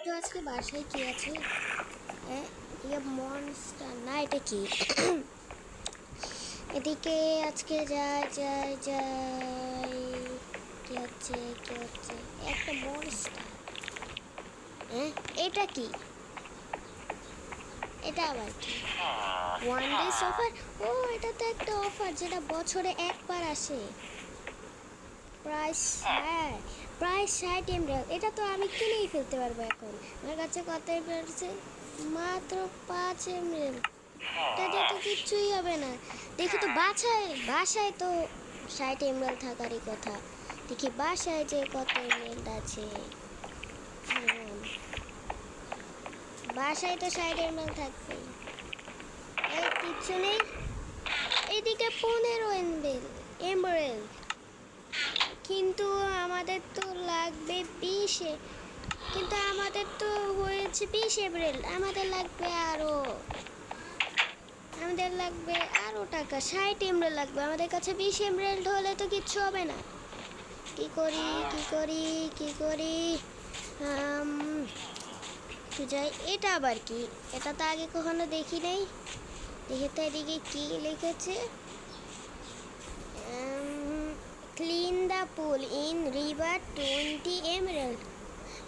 তো আজকে বাসায় কি আছে? মনস্টার না, এটা কি? এদিকে আজকে যাই যাই যাই, কি হচ্ছে কি হচ্ছে? একটা মনস্টার। এটা কি? এটা আবার কি? One day offer. ও, এটা তো একটা অফার যেটা বছরে একবার আসে। প্রাইস, হ্যাঁ, প্রাইস 60 এমরাল। এটা তো আমি কিনেই ফেলতে পারবো এখন। আমার কাছে কত এমরাল আছে? মাত্র 5 এমরাল। এটা দিয়ে তো কিচ্ছুই হবে না। দেখি তো বাসায় তো 60 এমরাল থাকারই কথা। দেখি বাসায় যে কত এমরাল আছে। বাসায় তো 60 এমরাল থাকবে। এই কিচ্ছু নেই। এইদিকে 15 এমরাল। কিন্তু আমাদের তো লাগবে 20-এ। কিন্তু আমাদের তো হয়েছে 20 এপ্রিল। আমাদের লাগবে আরো টাকা। 60 এমরাল লাগবে। আমাদের কাছে 20 এমরাল হলে তো কিচ্ছু হবে না। কি করি? যাই। এটা আবার কি? এটা তো আগে কখনো দেখি নাই। দেখে তো এদিকে কি লিখেছে? Clean the pool in river 20 emerald.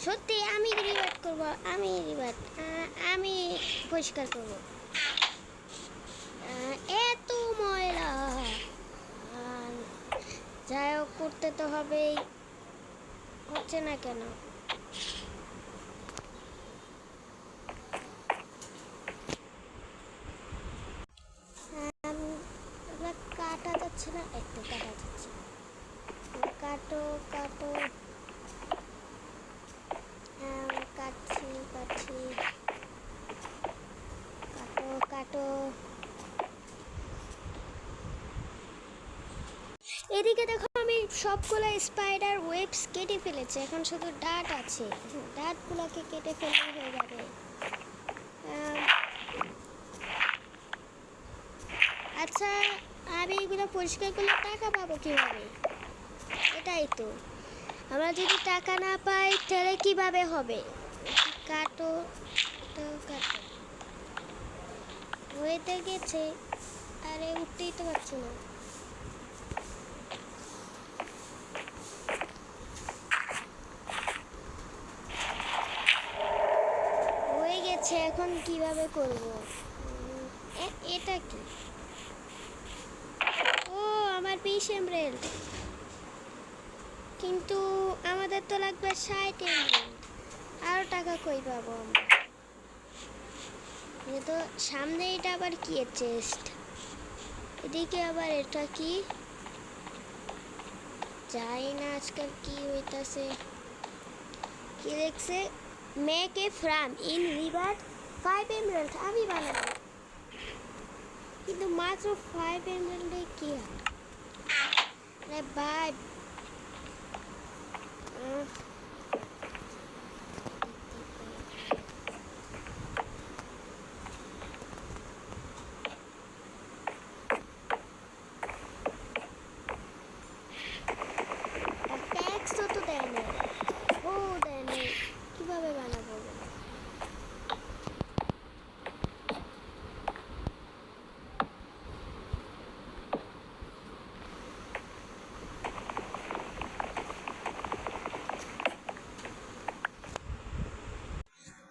সত্যি আমি রিভার্ট করব। আমি পরিষ্কার করব। এত ময়লা। যাই হোক, করতে তো হবেই। হচ্ছে না কেন? কাটা যাচ্ছে না, একটু কাটা যাচ্ছে। কাটো কাটো। কাটছি কাটো। এদিকে দেখো, আমি সবগুলো স্পাইডার ওয়েবস কেটে ফেলেছি। এখন শুধু ডাট আছে। ডাটগুলোকে কেটে ফেলে হয়ে যাবে। আচ্ছা, আমি এগুলো পরিষ্কার করলে টাকা পাবো কিভাবে? এটাই তো, আমরা যদি টাকা না পাই তাহলে কিভাবে হবে? কাটো হয়ে গেছে। আরে উঠতেই তো পারছি না। হয়ে গেছে, এখন কিভাবে করব? এটা কি? ও, আমার 20 এমরাল্ড। কিন্তু আমাদের তো লাগবে 60 এমরাল্ড। আরো টাকা কই পাবো আমরা? তো সামনে এটা আবার কি? চেস্ট। এদিকে আবার এটা কি? যাই না আজকাল কি হইতাছে। কি দেখছে? Make a firm in river 5 emerald. আমি বানাবো, কিন্তু মাত্র 5 এমরাল্ডে কি হয়? ভাই, ট্যাক্স তো দেয় না। ও, দেয় না। কিভাবে বানাবো?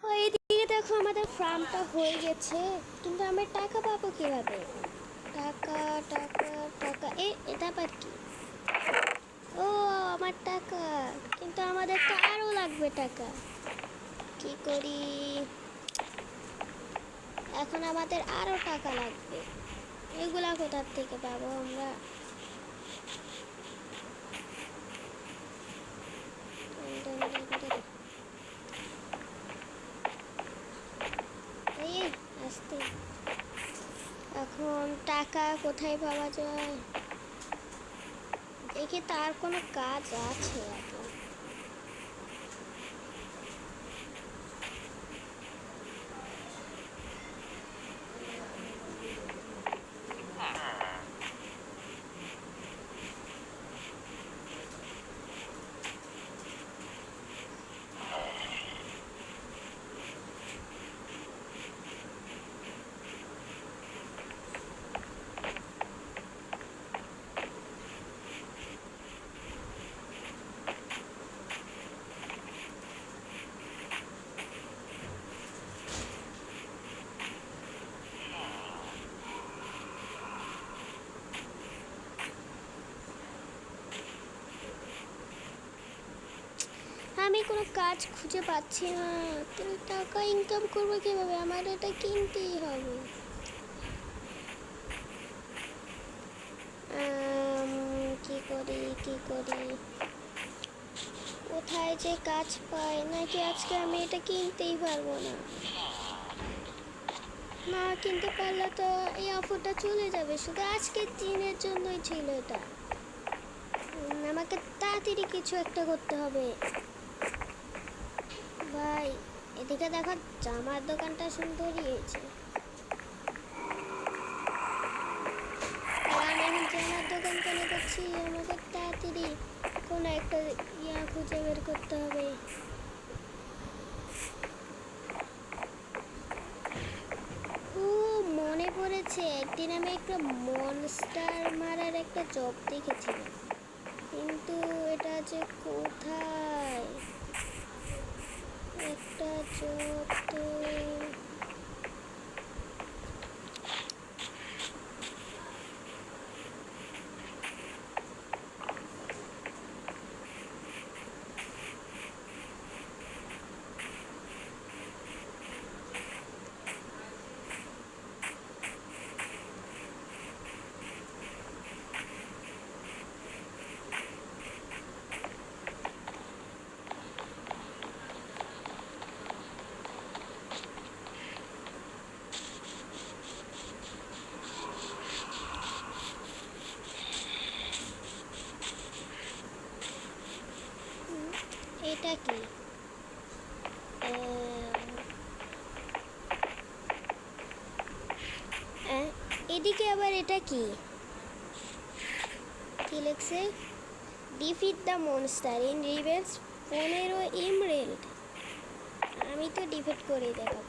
ওইদিকে দেখো, আমাদের ফার্মটা হয়ে গেছে, কিন্তু আমরা টাকা পাবো কিভাবে? টাকা টাকা টাকা। এটা আবার কি? ও, আমার টাকা। কিন্তু আমাদের তো আরো লাগবে টাকা। কি করি? এখন আমাদের আরো টাকা লাগবে। এগুলা কোথার থেকে পাবো আমরা? এই আসতে। এখন টাকা কোথায় পাওয়া যায়? দেখি তার কোনো কাজ আছে এখন। কোনো কাজ খুঁজে পাচ্ছি না। তাহলে টাকা ইনকাম করবো কিভাবে? আমার এটা কিনতেই হবে। কি করি কোথায় যে কাজ পাই, নাকি আজকে আমি এটা কিনতেই পারবো না? না কিনতে পারলে তো এই অফারটা চলে যাবে। শুধু আজকের দিনের জন্যই ছিল এটা। আমাকে তাড়াতাড়ি কিছু একটা করতে হবে। ভাই এদিকে দেখো, জামার দোকানটা সুন্দরই হয়েছে। আমি এখন জামার দোকান কেন করছি? আমাকে তাড়াতাড়ি কোনো একটা খুঁজে বের করতে হবে। ও মনে পড়েছে, একদিন আমি একটা মনস্টার মারার একটা জব দেখেছিলাম, কিন্তু এটা যে কোথায়? একটা জব তো এটা কি? এদিকে আবার এটা কি? কি লিখছে? Defeat the monster in revenge 15 এমরেল্ড। আমি তো ডিফিট করে দেখাবো।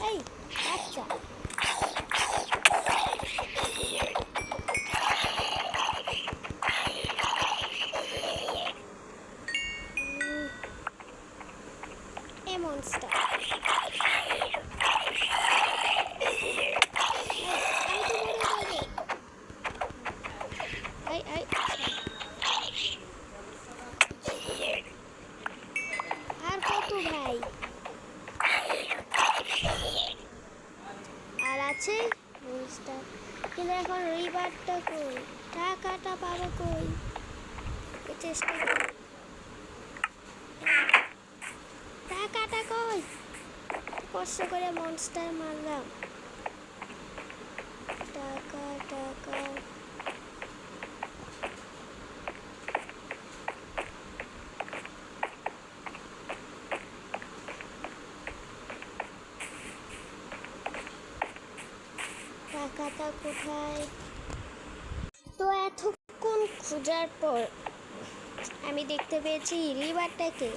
এই আচ্ছা, এ মনস্টার আর কত ভাই? আর আছে মনস্টার, কিন্তু এখন রিবারটা কই? টাকাটা পাবো কই? চেষ্টা করি। টাকাটা কই? কষ্ট করে মনস্টার মারলাম। টাকা টাকা টাকাটা কোথায়? তো এতক্ষণ খোঁজার পর আমি দেখতে পেয়েছি রিভারটাকে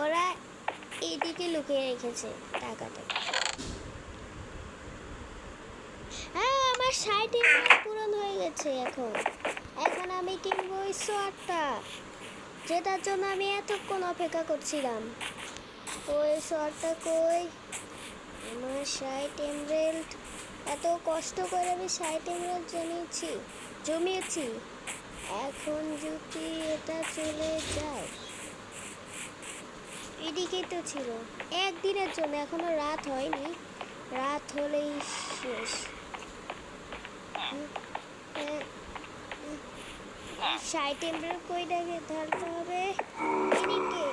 ওরা এইদিকে লুকিয়ে রেখেছে টাকাটা। হ্যাঁ, আমার 60 পূরণ হয়ে গেছে। এখন আমি কিনবো ওই সোয়ারটা, যেটার জন্য আমি এতক্ষণ অপেক্ষা করছিলাম। ওই সোয়ারটা কই? আমার 60 এমরেল্ড, এত কষ্ট করে আমি 60 এমরেল্ড জমিয়েছি। এখন যদি এটা চলে যায়, এদিকেই তো ছিল একদিনের জন্য, এখনো রাত হয়নি। রাত হলেই শেষ। 60 এমরেল্ড কইটাকে ধরতে হবে এদিকে।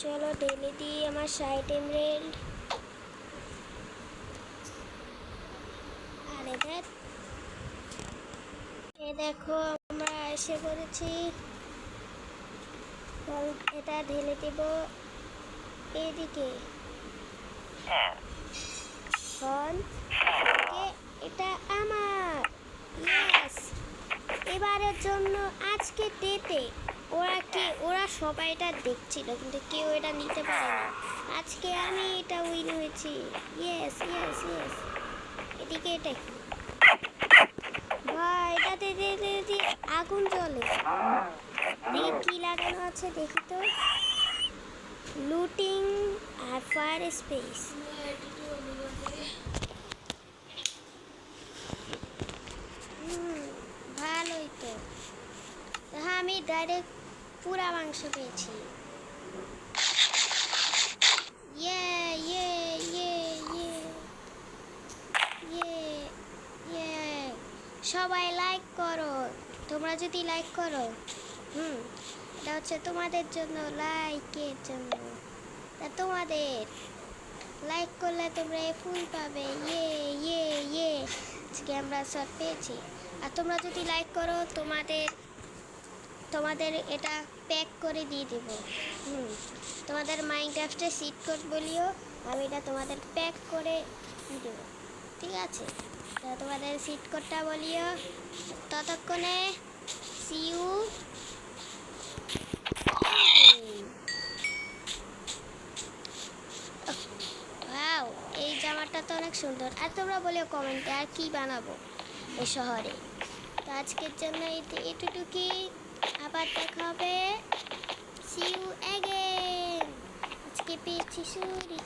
চলো ঢেলে দিই আমার 60 এমরেল্ড। আরে দেখ, দেখো আমরা এসে পড়েছি। এটা ঢেলে দেব এদিকে। এটা আমার। ইয়েস, এবারের জন্য আজকে ডেতে ওরা সবাই এটা দেখছিল, কিন্তু কেউ এটা নিতে পারেনি। আজকে আমি এটা উইন হয়েছি। Yes yes yes. এদিকে এটা ভাই, এটাতে আগুন জ্বলে। দেখি কি লাগানো আছে, দেখি তো। লুটিং আর ফায়ার স্পেস। ভালোই তো। হ্যাঁ, আমি ডাইরেক্ট পুরা মাংস পেয়েছি। ইয়ে ইয়ে ইয়ে ইয়ে ইয়ে ইয়ে সবাই লাইক করো। তোমরা যদি লাইক করো, এটা হচ্ছে তোমাদের জন্য, লাইকের জন্য। তা তোমাদের লাইক করলে তোমরা এই ফুল পাবে। ইয়ে ইয়ে ইয়ে আজকে আমরা সব পেয়েছি। আর তোমরা যদি লাইক করো, তোমাদের এটা প্যাক করে দিয়ে দেব। তোমাদের মাইনক্রাফটে সিট কোড বলিও, আমি এটা তোমাদের প্যাক করে দিয়ে দেবো, ঠিক আছে? তো তোমাদের সিট কোডটা বলিও। ততক্ষণে সি ইউ। ওয়াও, এই জামাটা তো অনেক সুন্দর। আর তোমরা বলিও কমেন্টে আর কি বানাবো এই শহরে। তো আজকের জন্য এটুকুই। আবার দেখা হবে। See you again. আজকে পেয়েছি সুরি।